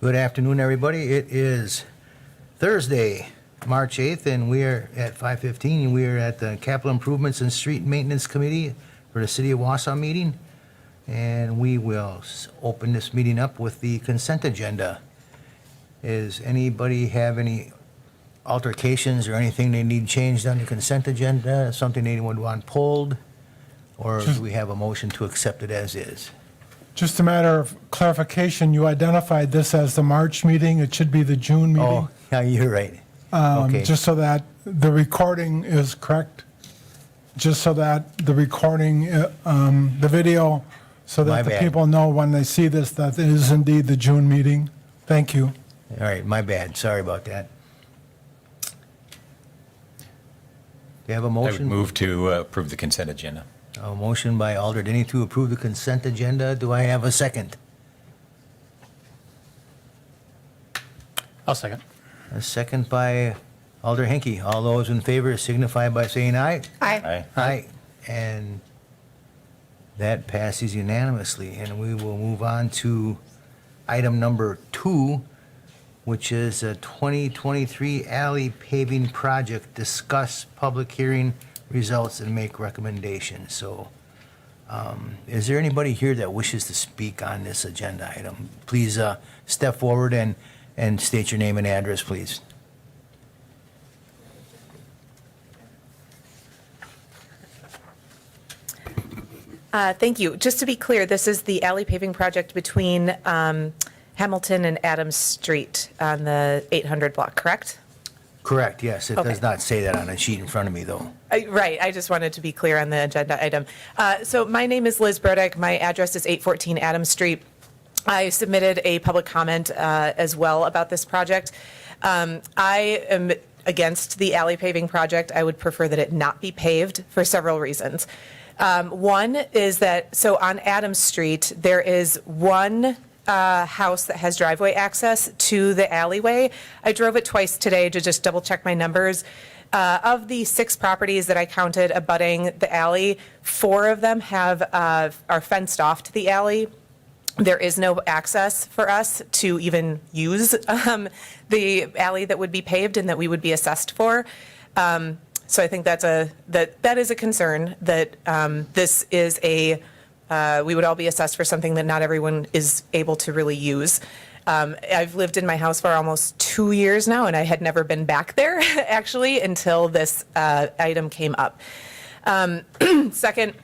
Good afternoon, everybody. It is Thursday, March 8th, and we are at 5:15, and we are at the Capital Improvements and Street Maintenance Committee for the City of Wausau meeting. And we will open this meeting up with the consent agenda. Is anybody have any altercations or anything they need changed on the consent agenda? Something they would want pulled? Or do we have a motion to accept it as is? Just a matter of clarification, you identified this as the March meeting. It should be the June meeting. Oh, yeah, you're right. Okay. Just so that the recording is correct. Just so that the recording, the video, so My that the bad. people know when they see this, that it is indeed the June meeting. Thank you. All right, my bad. Sorry about that. Do you have a I would motion? move to approve the consent agenda. A motion by Alder Denny to approve the consent agenda. Do I have a second? I'll second. A second by Alder Henke. All those in favor signify by saying aye. Aye. Aye. And that passes unanimously. And we will move on to item number 2, which is a 2023 alley paving project. Discuss public hearing results and make recommendations. So is there anybody here that wishes to speak on this agenda item? Please step forward and state your name and address, please. Thank you. Just to be clear, this is the alley paving project between Hamilton and Adams Street on the 800 block, correct? Correct, yes. It Okay. does not say that on a sheet in front of me, though. Right, I just wanted to be clear on the agenda item. So my name is Liz Burdick. My address is 814 Adams Street. I submitted a public comment as well about this project. I am against the alley paving project. I would prefer that it not be paved for several reasons. One is that, so on Adams Street, there is one house that has driveway access to the alleyway. I drove it twice today to just double check my numbers. Of the 6 properties that I counted abutting the alley, 4 of them are fenced off to the alley. There is no access for us to even use the alley that would be paved and that we would be assessed for. So I think that is a concern, that this is we would all be assessed for something that not everyone is able to really use. I've lived in my house for almost 2 years now, and I had never been back there, actually, until this item came up. Second,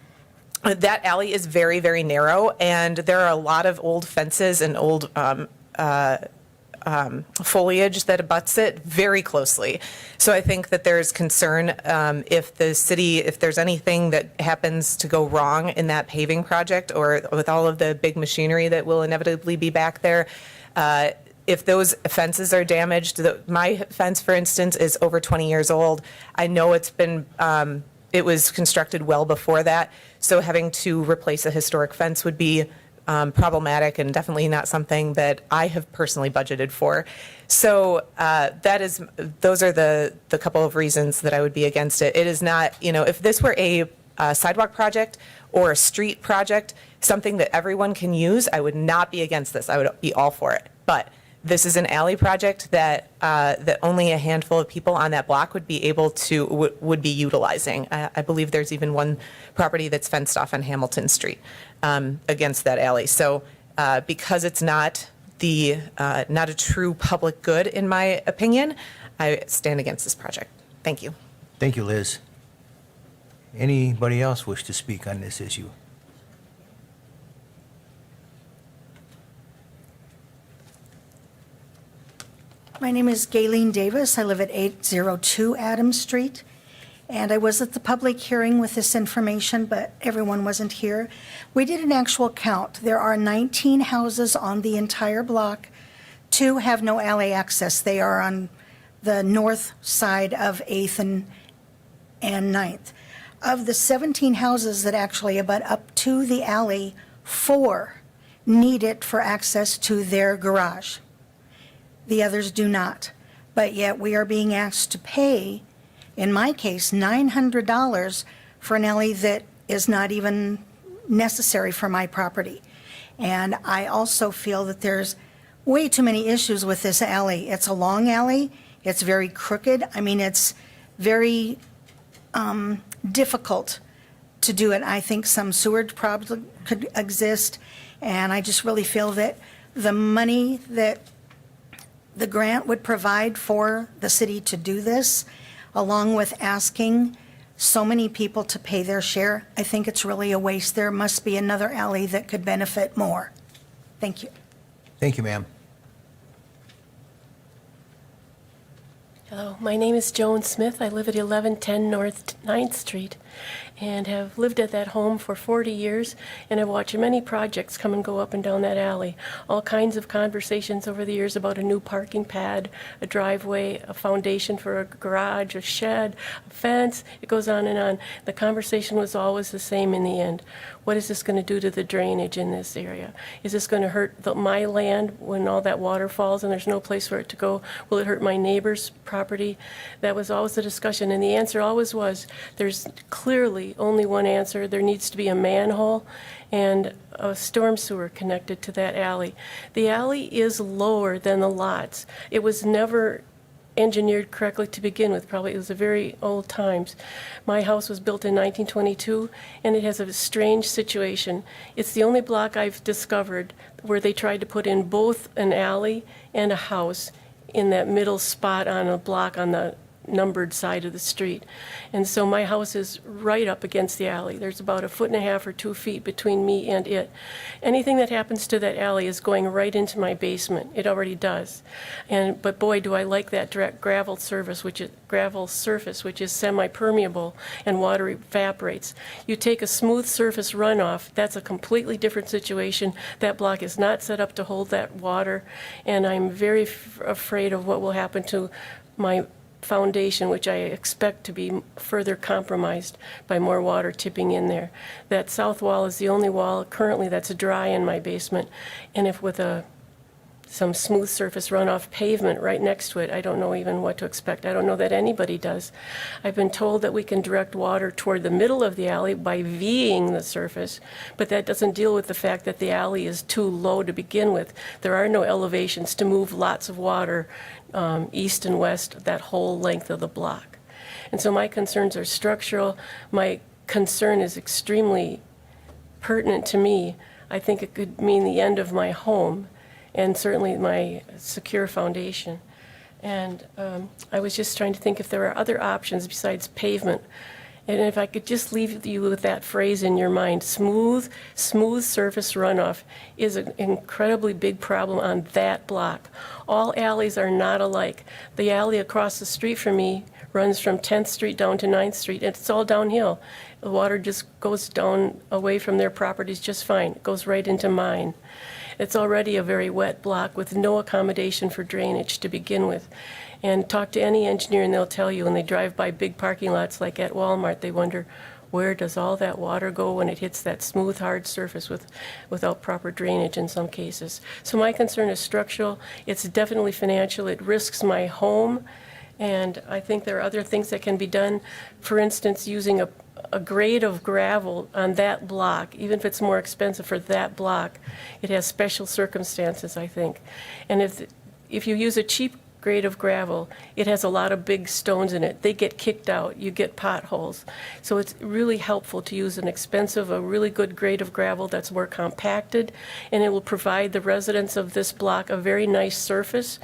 that alley is very, very narrow, and there are a lot of old fences and old foliage that abuts it very closely. So I think that there's concern if there's anything that happens to go wrong in that paving project, or with all of the big machinery that will inevitably be back there, if those fences are damaged. My fence, for instance, is over 20 years old. I know it was constructed well before that, so having to replace a historic fence would be problematic, and definitely not something that I have personally budgeted for. So those are the couple of reasons that I would be against it. It is not, if this were a sidewalk project or a street project, something that everyone can use, I would not be against this. I would be all for it. But this is an alley project that only a handful of people on that block would be utilizing. I believe there's even one property that's fenced off on Hamilton Street against that alley. So because it's not a true public good, in my opinion, I stand against this project. Thank you. Thank you, Liz. Anybody else wish to speak on this issue? My name is Gayleen Davis. I live at 802 Adams Street, and I was at the public hearing with this information, but everyone wasn't here. We did an actual count. There are 19 houses on the entire block. 2 have no alley access. They are on the north side of 8th and 9th. Of the 17 houses that actually abut up to the alley, 4 need it for access to their garage. The others do not. But yet we are being asked to pay, in my case, $900 for an alley that is not even necessary for my property. And I also feel that there's way too many issues with this alley. It's a long alley. It's very crooked. I mean, it's very difficult to do it. I think some sewage probably could exist, and I just really feel that the money that the grant would provide for the city to do this, along with asking so many people to pay their share, I think it's really a waste. There must be another alley that could benefit more. Thank you. Thank you, ma'am. Hello, my name is Joan Smith. I live at 1110 North 9th Street and have lived at that home for 40 years, and I've watched many projects come and go up and down that alley. All kinds of conversations over the years about a new parking pad, a driveway, a foundation for a garage, a shed, a fence. It goes on and on. The conversation was always the same in the end. What is this going to do to the drainage in this area? Is this going to hurt my land when all that water falls and there's no place for it to go? Will it hurt my neighbor's property? That was always the discussion, and the answer always was, there's clearly only one answer. There needs to be a manhole and a storm sewer connected to that alley. The alley is lower than the lots. It was never engineered correctly to begin with. Probably it was a very old times. My house was built in 1922, and it has a strange situation. It's the only block I've discovered where they tried to put in both an alley and a house in that middle spot on a block on the numbered side of the street. And so my house is right up against the alley. There's about 1.5 or 2 feet between me and it. Anything that happens to that alley is going right into my basement. It already does. But boy, do I like that direct gravel surface, which is semi-permeable and water evaporates. You take a smooth surface runoff, that's a completely different situation. That block is not set up to hold that water, and I'm very afraid of what will happen to my foundation, which I expect to be further compromised by more water tipping in there. That south wall is the only wall currently that's dry in my basement, and if with some smooth surface runoff pavement right next to it, I don't know even what to expect. I don't know that anybody does. I've been told that we can direct water toward the middle of the alley by V-ing the surface, but that doesn't deal with the fact that the alley is too low to begin with. There are no elevations to move lots of water east and west that whole length of the block. And so my concerns are structural. My concern is extremely pertinent to me. I think it could mean the end of my home and certainly my secure foundation. And I was just trying to think if there are other options besides pavement. And if I could just leave you with that phrase in your mind, smooth surface runoff is an incredibly big problem on that block. All alleys are not alike. The alley across the street from me runs from 10th Street down to 9th Street, and it's all downhill. The water just goes down away from their properties just fine. It goes right into mine. It's already a very wet block with no accommodation for drainage to begin with. And talk to any engineer and they'll tell you, when they drive by big parking lots like at Walmart, they wonder, where does all that water go when it hits that smooth, hard surface without proper drainage in some cases? So my concern is structural. It's definitely financial. It risks my home. And I think there are other things that can be done. For instance, using a grade of gravel on that block, even if it's more expensive for that block, it has special circumstances, I think. And if you use a cheap grade of gravel, it has a lot of big stones in it. They get kicked out. You get potholes. So it's really helpful to use a really good grade of gravel that's more compacted, and it will provide the residents of this block a very nice surface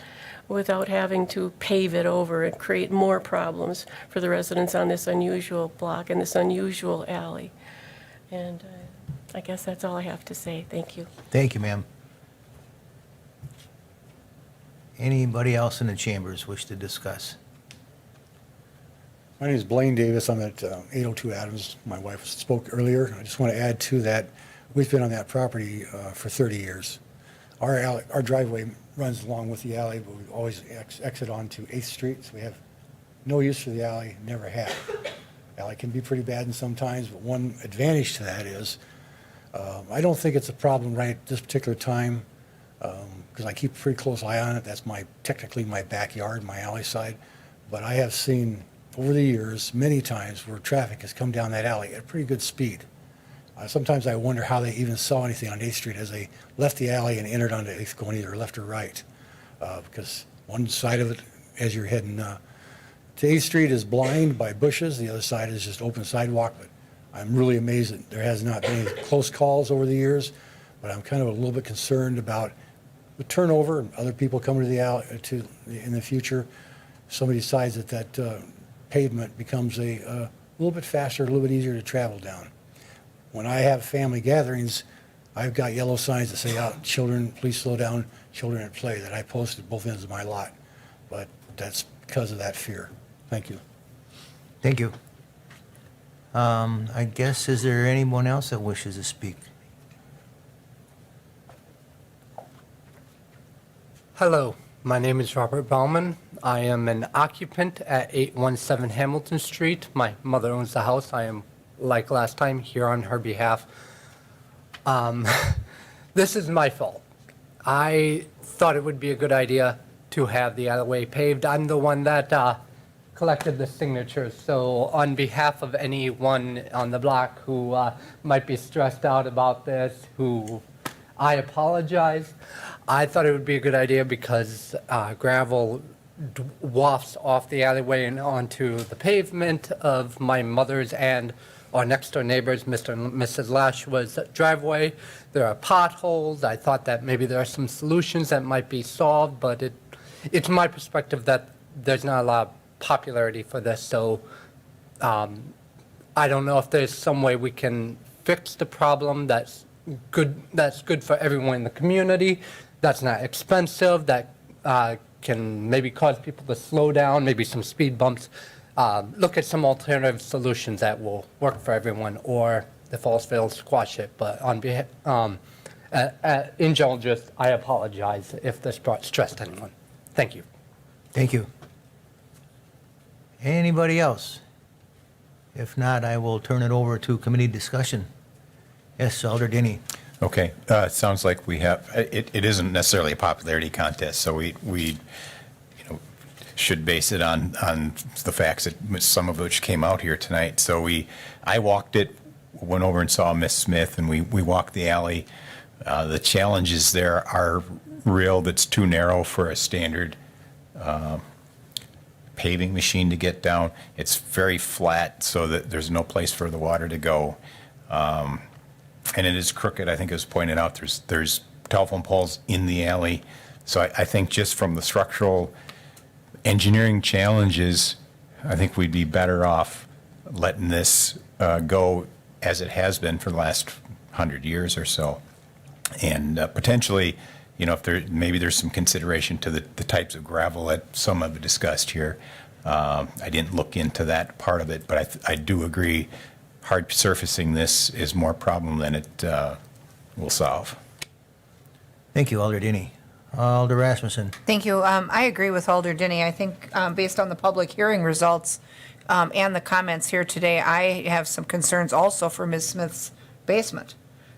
without having to pave it over and create more problems for the residents on this unusual block and this unusual alley. And I guess that's all I have to say. Thank you. Thank you, ma'am. Anybody else in the chambers wish to discuss? My name is Blaine Davis. I'm at 802 Adams. My wife spoke earlier. I just want to add to that, we've been on that property for 30 years. Our driveway runs along with the alley, but we always exit onto 8th Street, so we have no use for the alley, never have. The alley can be pretty bad in some times, but one advantage to that is I don't think it's a problem right at this particular time, because I keep a pretty close eye on it. That's technically my backyard, my alley side. But I have seen over the years many times where traffic has come down that alley at a pretty good speed. Sometimes I wonder how they even saw anything on 8th Street as they left the alley and entered onto 8th going either left or right. Because one side of it, as you're heading to 8th Street, is blind by bushes. The other side is just open sidewalk. But I'm really amazed that there has not been any close calls over the years. But I'm kind of a little bit concerned about the turnover and other people coming to the alley in the future. If somebody decides that pavement becomes a little bit faster, a little bit easier to travel down. When I have family gatherings, I've got yellow signs that say, out, children, please slow down, children at play, that I post at both ends of my lot. But that's because of that fear. Thank you. Thank you. I guess, is there anyone else that wishes to speak? Hello, my name is Robert Bauman. I am an occupant at 817 Hamilton Street. My mother owns the house. I am, like last time, here on her behalf. This is my fault. I thought it would be a good idea to have the alleyway paved. I'm the one that collected the signatures. So on behalf of anyone on the block who might be stressed out about this, I apologize. I thought it would be a good idea because gravel wafts off the alleyway and onto the pavement of my mother's and our next door neighbors, Mr. and Mrs. Lashua's driveway. There are potholes. I thought that maybe there are some solutions that might be solved, but it's my perspective that there's not a lot of popularity for this. So I don't know if there's some way we can fix the problem that's good for everyone in the community, that's not expensive, that can maybe cause people to slow down, maybe some speed bumps. Look at some alternative solutions that will work for everyone, or if all fails, squash it. But on behalf, in general, just I apologize if this brought stress to anyone. Thank you. Thank you. Anybody else? If not, I will turn it over to committee discussion. Yes, Alder Denny. Okay, sounds like we have, it isn't necessarily a popularity contest, so we should base it on the facts that some of which came out here tonight. So I walked it, went over and saw Miss Smith, and we walked the alley. The challenges there are real. That's too narrow for a standard paving machine to get down. It's very flat, so that there's no place for the water to go. And it is crooked. I think it was pointed out, there's telephone poles in the alley. So I think just from the structural engineering challenges, I think we'd be better off letting this go as it has been for the last 100 years or so. And potentially, if maybe there's some consideration to the types of gravel that some have discussed here. I didn't look into that part of it, but I do agree hard surfacing this is more problem than it will solve. Thank you, Alder Denny. Alder Rasmussen. Thank you. I agree with Alder Denny. I think based on the public hearing results and the comments here today, I have some concerns also for Ms. Smith's basement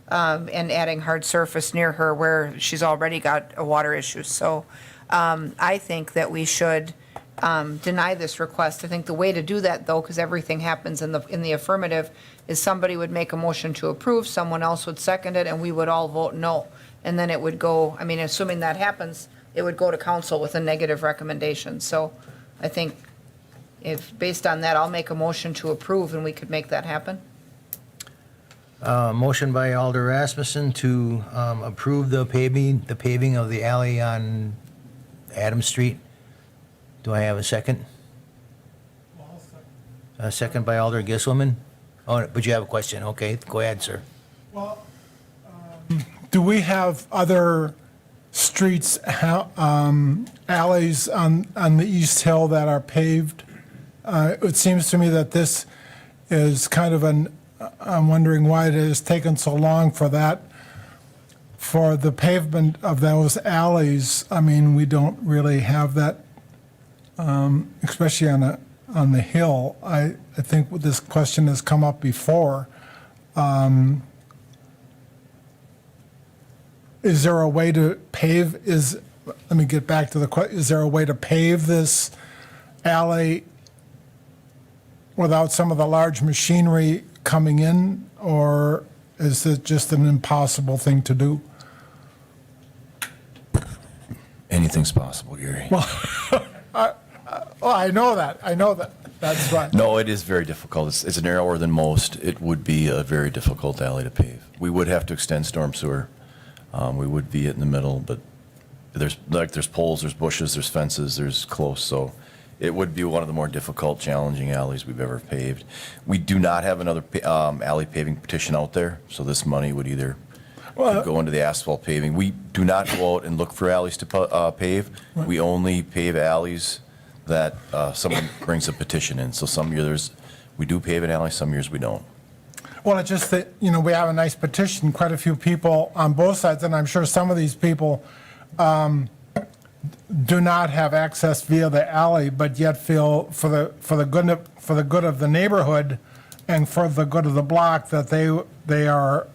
and adding hard surface near her where she's already got a water issue. So I think that we should deny this request. I think the way to do that, though, because everything happens in the affirmative, is somebody would make a motion to approve, someone else would second it, and we would all vote no. And then it would go, assuming that happens, it would go to council with a negative recommendation. So I think if, based on that, I'll make a motion to approve, and we could make that happen. Motion by Alder Rasmussen to approve the paving of the alley on Adams Street. Do I have a second? A second by Alder Gisselman. Oh, but you have a question. Okay, go ahead, sir. Well, do we have other streets, alleys on the East Hill that are paved? It seems to me that this is kind of I'm wondering why it has taken so long for the pavement of those alleys. We don't really have that, especially on the hill. I think this question has come up before. Is there a way to pave, let me get back to the question, is there a way to pave this alley without some of the large machinery coming in? Or is it just an impossible thing to do? Anything's possible, Gary. Oh, I know that. That's right. No, it is very difficult. It's narrower than most. It would be a very difficult alley to pave. We would have to extend storm sewer. We would be in the middle, but there's poles, there's bushes, there's fences, there's close, so it would be one of the more difficult, challenging alleys we've ever paved. We do not have another alley paving petition out there, so this money would either could go into the asphalt paving. We do not go out and look for alleys to pave. We only pave alleys that someone brings a petition in. So some years we do pave an alley, some years we don't. Well, it's just that, we have a nice petition, quite a few people on both sides, and I'm sure some of these people do not have access via the alley, but yet feel for the good of the neighborhood and for the good of the block that they are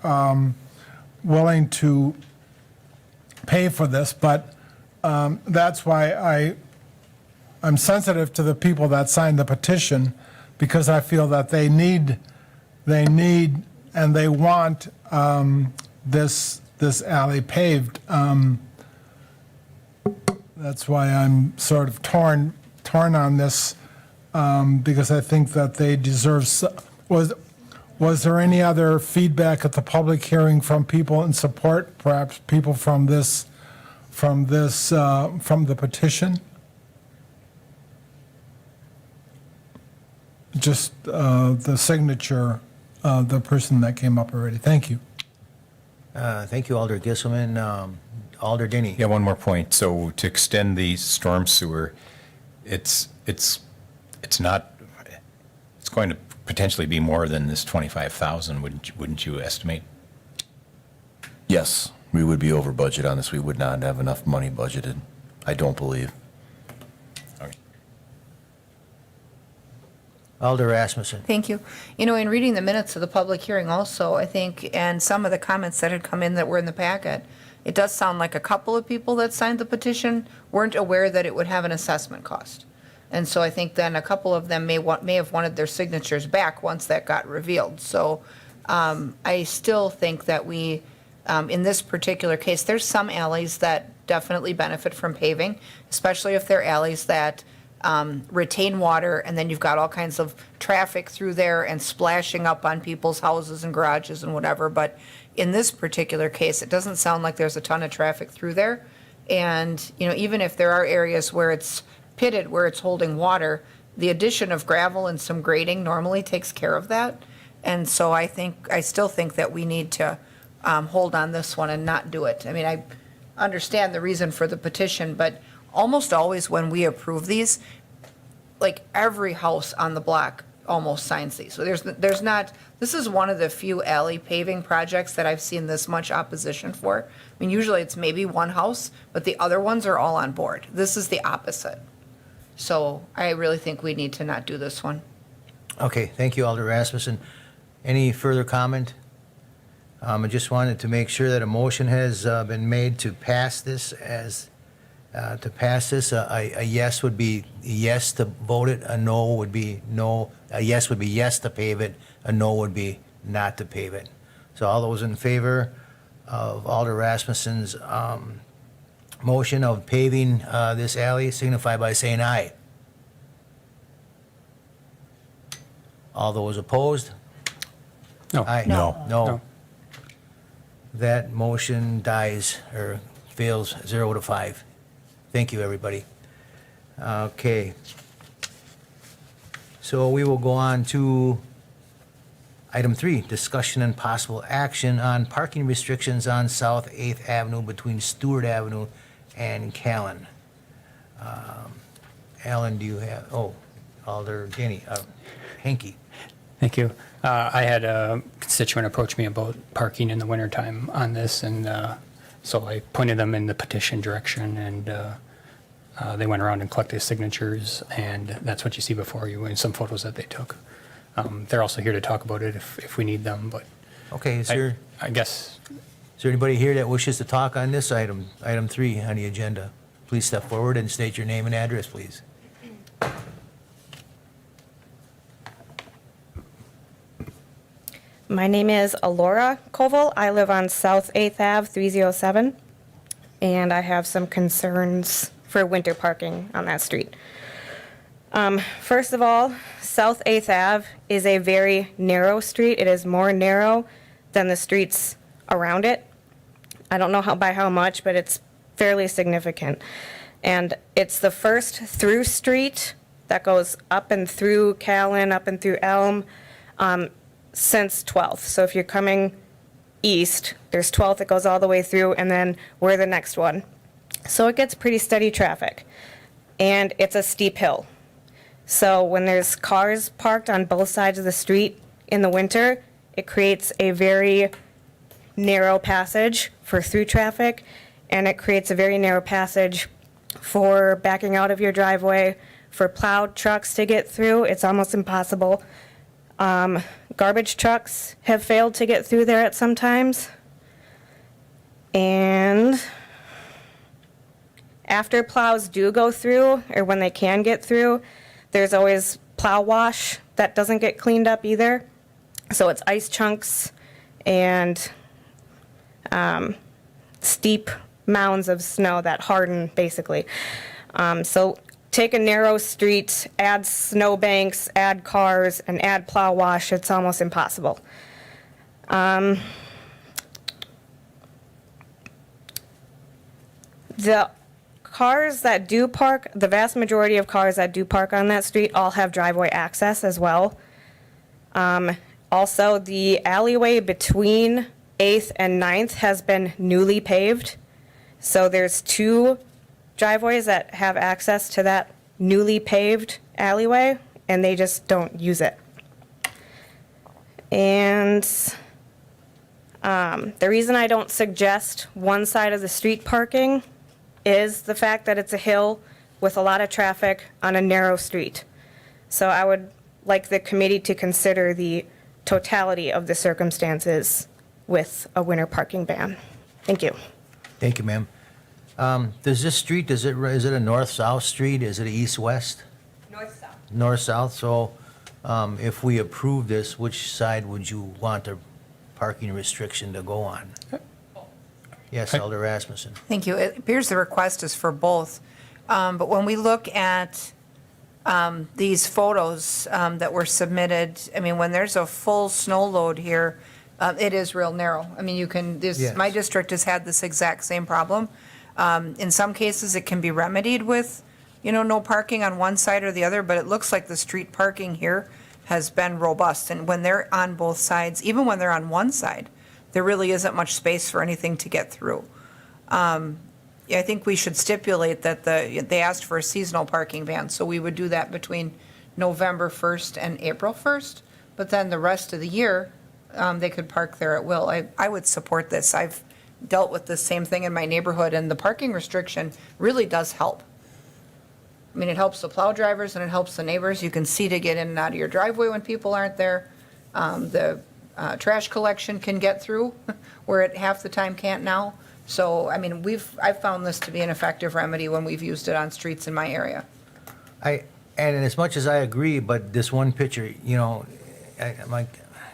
willing to pay for this. But that's why I'm sensitive to the people that signed the petition, because I feel that they need and they want this alley paved. That's why I'm sort of torn on this, because I think that they deserve. Was there any other feedback at the public hearing from people in support? Perhaps people from the petition? Just the signature, the person that came up already. Thank you. Thank you, Alder Gisselman. Alder Denny. Yeah, one more point. So to extend the storm sewer, it's not, it's going to potentially be more than this 25,000, wouldn't you estimate? Yes, we would be over budget on this. We would not have enough money budgeted, I don't believe. Okay. Alder Rasmussen. Thank you. In reading the minutes of the public hearing also, I think, and some of the comments that had come in that were in the packet, it does sound like a couple of people that signed the petition weren't aware that it would have an assessment cost. And so I think then a couple of them may have wanted their signatures back once that got revealed. So I still think that we, in this particular case, there's some alleys that definitely benefit from paving, especially if they're alleys that retain water, and then you've got all kinds of traffic through there and splashing up on people's houses and garages and whatever. But in this particular case, it doesn't sound like there's a ton of traffic through there. And, even if there are areas where it's pitted, where it's holding water, the addition of gravel and some grading normally takes care of that. And so I still think that we need to hold on this one and not do it. I mean, I understand the reason for the petition, but almost always when we approve these, like every house on the block almost signs these. So there's not, this is one of the few alley paving projects that I've seen this much opposition for. I mean, usually it's maybe one house, but the other ones are all on board. This is the opposite. So I really think we need to not do this one. Okay, thank you, Alder Rasmussen. Any further comment? I just wanted to make sure that a motion has been made to pass this A yes would be yes to vote it, a no would be no. A yes would be yes to pave it, a no would be not to pave it. So all those in favor of Alder Rasmussen's motion of paving this alley signify by saying aye. All those opposed? No. Aye. No. No. That motion dies or fails 0-5. Thank you, everybody. Okay. So we will go on to item 3, discussion and possible action on parking restrictions on South 8th Avenue between Stewart Avenue and Callan. Alan, do you have, Alder Denny, Henke. Thank you. I had a constituent approach me about parking in the wintertime on this, and so I pointed them in the petition direction, and they went around and collected signatures, and that's what you see before you in some photos that they took. They're also here to talk about it if we need them, but Okay, I guess, is there anybody here that wishes to talk on this item, item 3 on the agenda? Please step forward and state your name and address, please. My name is Alora Koval. I live on South 8th Ave, 307, and I have some concerns for winter parking on that street. First of all, South 8th Ave is a very narrow street. It is more narrow than the streets around it. I don't know by how much, but it's fairly significant. And it's the first through street that goes up and through Callan, up and through Elm, since 12th. So if you're coming east, there's 12th that goes all the way through, and then we're the next one. So it gets pretty steady traffic. And it's a steep hill. So when there's cars parked on both sides of the street in the winter, it creates a very narrow passage for through traffic, and it creates a very narrow passage for backing out of your driveway, for plowed trucks to get through. It's almost impossible. Garbage trucks have failed to get through there at some times. And after plows do go through, or when they can get through, there's always plow wash that doesn't get cleaned up either. So it's ice chunks and steep mounds of snow that harden, basically. So take a narrow street, add snow banks, add cars, and add plow wash. It's almost impossible. The cars that do park, the vast majority of cars that do park on that street all have driveway access as well. Also, the alleyway between 8th and 9th has been newly paved. So there's 2 driveways that have access to that newly paved alleyway, and they just don't use it. And the reason I don't suggest one side of the street parking is the fact that it's a hill with a lot of traffic on a narrow street. So I would like the committee to consider the totality of the circumstances with a winter parking ban. Thank you. Thank you, ma'am. Does this street, is it a north-south street? Is it east-west? North-south. North-south, so if we approve this, which side would you want the parking restriction to go on? Yes, Elder Rasmussen. Thank you. It appears the request is for both. But when we look at these photos that were submitted, I mean, when there's a full snow load here, it is real narrow. I mean, Yes. my district has had this exact same problem. In some cases, it can be remedied with, no parking on one side or the other, but it looks like the street parking here has been robust. And when they're on both sides, even when they're on one side, there really isn't much space for anything to get through. I think we should stipulate that they asked for a seasonal parking ban, so we would do that between November 1st and April 1st, but then the rest of the year, they could park there at will. I would support this. I've dealt with the same thing in my neighborhood, and the parking restriction really does help. I mean, it helps the plow drivers and it helps the neighbors. You can see to get in and out of your driveway when people aren't there. The trash collection can get through where it half the time can't now. So, I mean, I've found this to be an effective remedy when we've used it on streets in my area. And as much as I agree, but this one picture,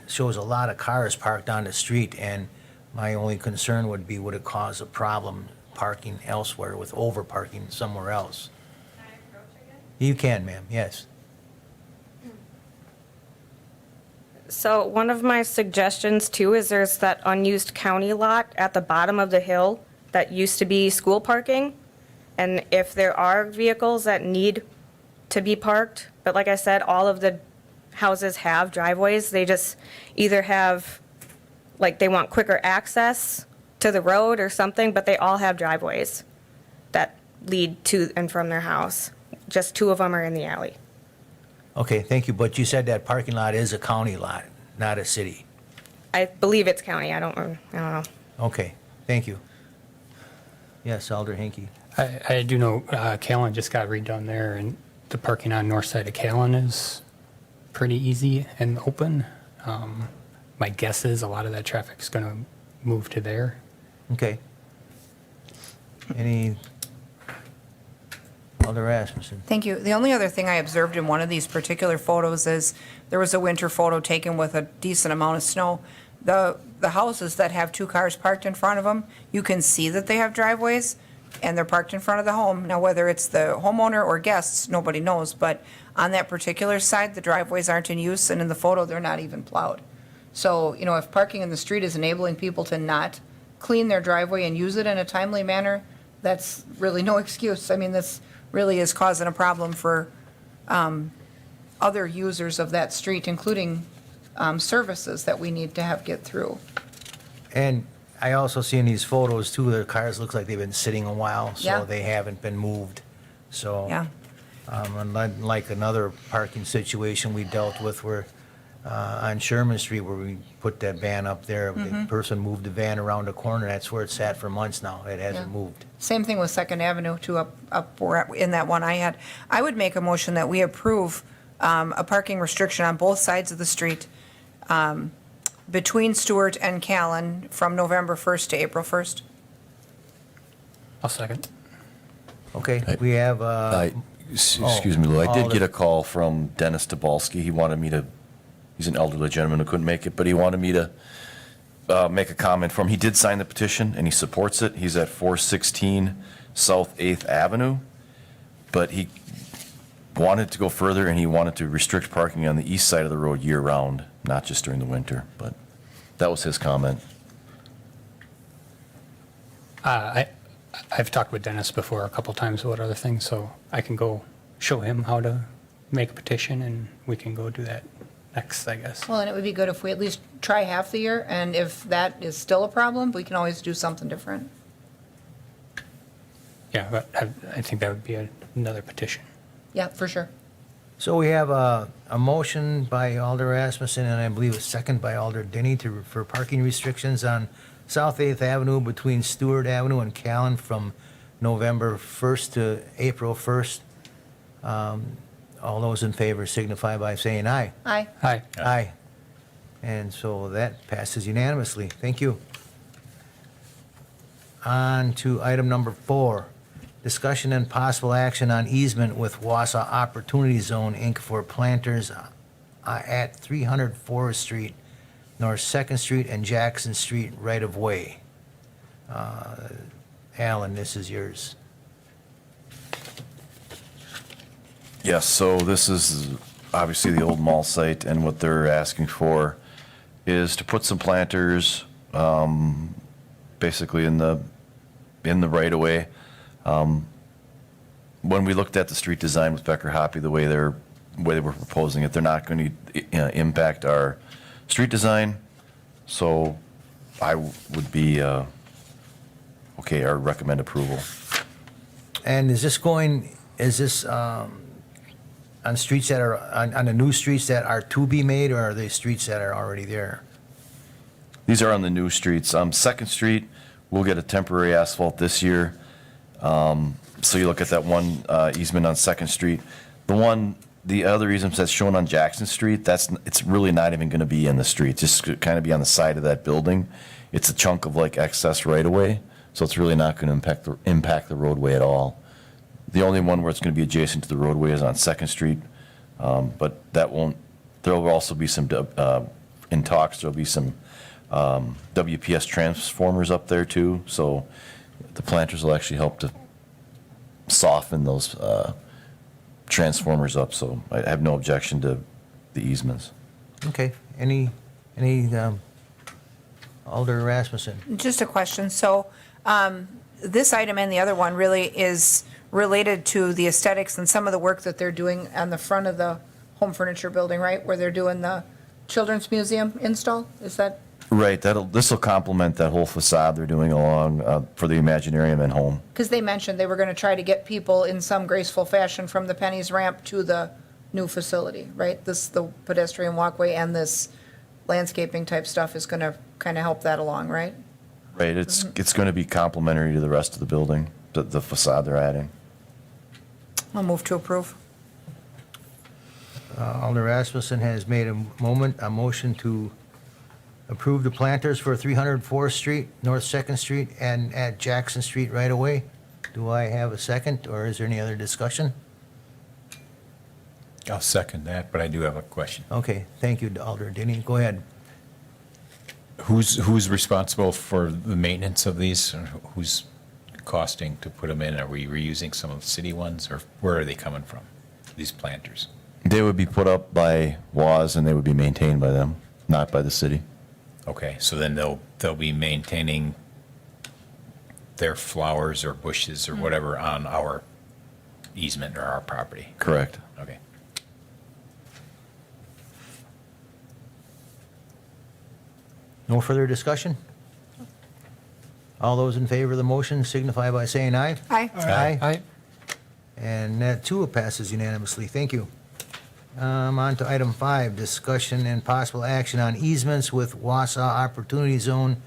shows a lot of cars parked on the street, and my only concern would it cause a problem parking elsewhere with over parking somewhere else? Can I approach again? You can, ma'am, yes. So one of my suggestions too is there's that unused county lot at the bottom of the hill that used to be school parking. And if there are vehicles that need to be parked, but like I said, all of the houses have driveways, they just either have, like they want quicker access to the road or something, but they all have driveways that lead to and from their house. Just 2 of them are in the alley. Okay, thank you, but you said that parking lot is a county lot, not a city. I believe it's county, I don't know. Okay, thank you. Yes, Alder Hinkie. I do know Callan just got redone there, and the parking on north side of Callan is pretty easy and open. My guess is a lot of that traffic is going to move to there. Okay. Any Alder Rasmussen. Thank you. The only other thing I observed in one of these particular photos is there was a winter photo taken with a decent amount of snow. The houses that have two cars parked in front of them, you can see that they have driveways and they're parked in front of the home. Now, whether it's the homeowner or guests, nobody knows, but on that particular side, the driveways aren't in use, and in the photo, they're not even plowed. So, if parking in the street is enabling people to not clean their driveway and use it in a timely manner, that's really no excuse. I mean, this really is causing a problem for other users of that street, including services that we need to have get through. And I also see in these photos too, the cars looks like they've been sitting a while, Yeah. so they haven't been moved. So, Yeah. unlike another parking situation we dealt with where, on Sherman Street where we put that van up there, the person moved the van around the corner, that's where it's sat for months now. It hasn't Yeah. moved. Same thing with Second Avenue too, up where, in that one I had. I would make a motion that we approve a parking restriction on both sides of the street between Stewart and Callan from November 1st to April 1st. I'll second. Okay, we have, Excuse me, Lou, I did Alder. get a call from Dennis Tobolski. He wanted me to, he's an elderly gentleman who couldn't make it, but he wanted me to make a comment for him. He did sign the petition, and he supports it. He's at 416 South 8th Avenue, but he wanted to go further, and he wanted to restrict parking on the east side of the road year-round, not just during the winter, but that was his comment. I've talked with Dennis before a couple times about other things, so I can go show him how to make a petition, and we can go do that next, I guess. Well, and it would be good if we at least try half the year, and if that is still a problem, we can always do something different. Yeah, but I think that would be another petition. Yeah, for sure. so we have a motion by Alder Rasmussen and I believe a second by Alder Denny for parking restrictions on South 8th Avenue between Stewart Avenue and Callan from November 1st to April 1st. All those in favor signify by saying aye. Aye. Hi. Aye. And so that passes unanimously. Thank you. On to item number 4, discussion and possible action on easement with Wausau Opportunity Zone, Inc. for planters at 300 Forest Street, North 2nd Street and Jackson Street right-of-way. Alan, this is yours. Yes, so this is obviously the old mall site, and what they're asking for is to put some planters, basically in the right-of-way. When we looked at the street design with Becker Hoppy, the way they were proposing it, they're not going to impact our street design. So I would be, okay, I would recommend approval. And is this on streets that are, on the new streets that are to be made, or are they streets that are already there? These are on the new streets. 2nd Street, we'll get a temporary asphalt this year. So you look at that one easement on 2nd Street. The other easement that's shown on Jackson Street, it's really not even going to be in the street, just kind of be on the side of that building. It's a chunk of like excess right-of-way, so it's really not going to impact the roadway at all. The only one where it's going to be adjacent to the roadway is on 2nd Street, but that won't, there will also be some, in talks, there'll be some WPS transformers up there too, so the planters will actually help to soften those transformers up, so I have no objection to the easements. Okay, any Alder Rasmussen? Just a question. So this item and the other one really is related to the aesthetics and some of the work that they're doing on the front of the home furniture building, right? Where they're doing the Children's Museum install? Is that? Right, this will complement that whole facade they're doing along for the Imaginarium and home. Because they mentioned they were going to try to get people in some graceful fashion from the Penny's ramp to the new facility, right? The pedestrian walkway and this landscaping type stuff is going to kind of help that along, right? Right, it's going to be complementary to the rest of the building, the facade they're adding. I'll move to approve. Alder Rasmussen has made a motion to approve the planters for 304th Street, North 2nd Street, and at Jackson Street right away. Do I have a second, or is there any other discussion? I'll second that, but I do have a question. Okay, thank you, Alder Denny. Go ahead. Who's responsible for the maintenance of these? Or who's costing to put them in? Are we reusing some of the city ones, or where are they coming from, these planters? They would be put up by WAS and they would be maintained by them, not by the city. Okay, so then they'll be maintaining their flowers or bushes or whatever on our easement or our property? Correct. Okay. No further discussion? All those in favor of the motion signify by saying aye. Aye. Aye. And that too passes unanimously. Thank you. On to item 5, discussion and possible action on easements with Wausau Opportunity Zone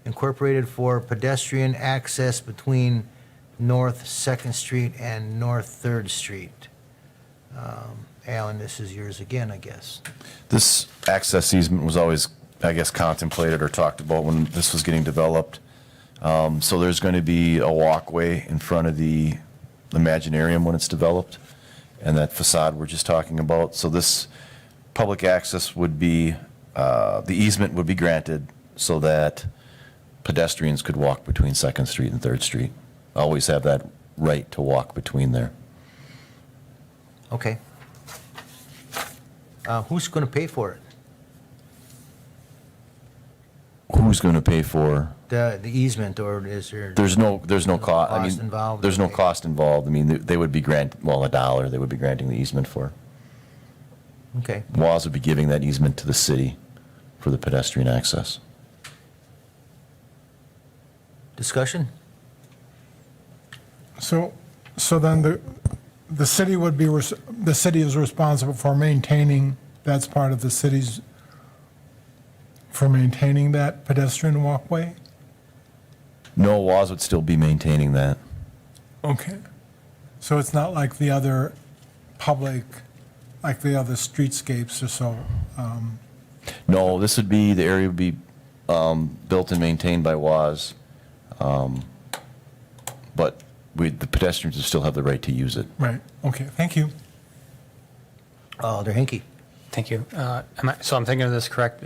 Incorporated for pedestrian access between North 2nd Street and North 3rd Street. Alan, this is yours again, I guess. This access easement was always, I guess, contemplated or talked about when this was getting developed. So there's going to be a walkway in front of the Imaginarium when it's developed, and that facade we're just talking about. So this public access would be, the easement would be granted so that pedestrians could walk between 2nd Street and 3rd Street. Always have that right to walk between there. Okay. Who's going to pay for it? Who's going to pay for? The easement, or is there? There's no cost. I Cost mean, involved, there's no okay. cost involved. I mean, they would be $1 they would be granting the easement for. Okay. WAS would be giving that easement to the city for the pedestrian access. Discussion? So then the city would be, the city is responsible for maintaining, that's part of the city's, for maintaining that pedestrian walkway? No, WAS would still be maintaining that. Okay. So it's not like the other public, like the other streetscapes or so? No, this would be, the area would be built and maintained by WAS, but the pedestrians would still have the right to use it. Right, okay, thank you. Alder Hinkie. Thank you. So I'm thinking of this correct?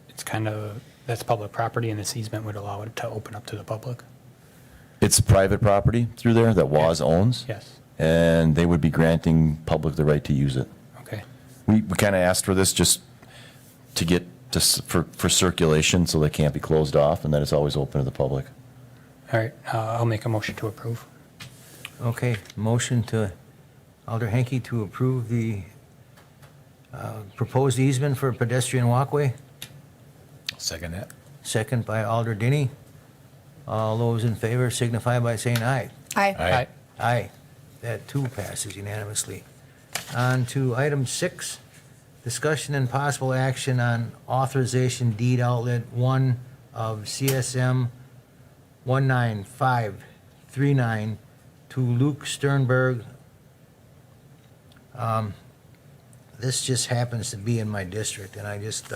It's kind of, that's public property, and this easement would allow it to open up to the public? It's private property through there that WAS owns. Yes. And they would be granting public the right to use it. Okay. We kind of asked for this just to get, for circulation, so they can't be closed off, and that it's always open to the public. All right, I'll make a motion to approve. Okay, motion to Alder Henke to approve the proposed easement for pedestrian walkway. Second that. Second by Alder Denny. All those in favor signify by saying aye. Aye. Aye. Aye. That too passes unanimously. On to item 6, discussion and possible action on authorization deed outlet 1 of CSM 19539 to Luke Sternberg. This just happens to be in my district, and I just,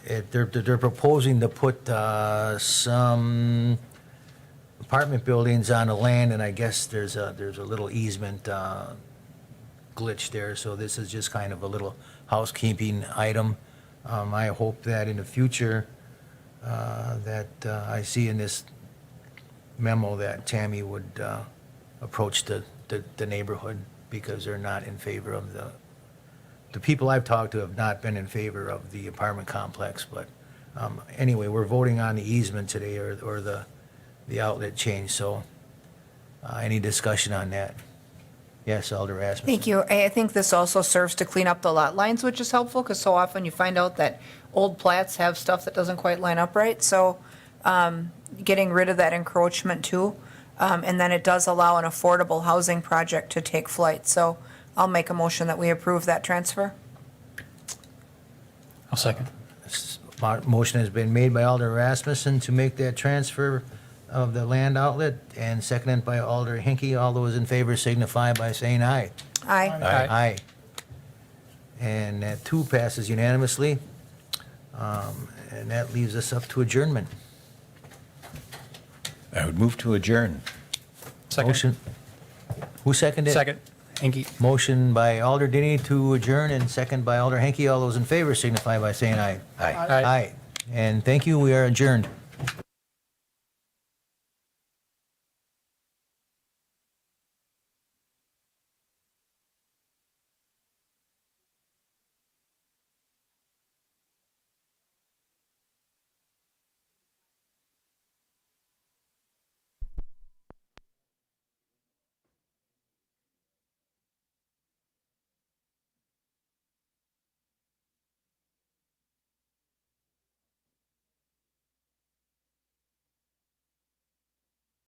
they're proposing to put some apartment buildings on the land, and I guess there's a little easement glitch there, so this is just kind of a little housekeeping item. I hope that in the future, that I see in this memo that Tammy would approach the neighborhood, because they're not in favor of the people I've talked to have not been in favor of the apartment complex, but anyway, we're voting on the easement today, or the outlet change, so any discussion on that? Yes, Alder Rasmussen. Thank you. I think this also serves to clean up the lot lines, which is helpful, because so often you find out that old plats have stuff that doesn't quite line up right. So getting rid of that encroachment too. And then it does allow an affordable housing project to take flight. So I'll make a motion that we approve that transfer. I'll second. Motion has been made by Alder Rasmussen to make that transfer of the land outlet, and seconded by Alder Hinkie. All those in favor signify by saying aye. Aye. Aye. And that too passes unanimously. And that leaves us up to adjournment. I would move to adjourn. Motion. Who seconded it? Second. Hanky. Motion by Alder Denny to adjourn and second by Alder Henke. All those in favor signify by saying aye. Aye. Aye. Aye. And thank you, we are adjourned.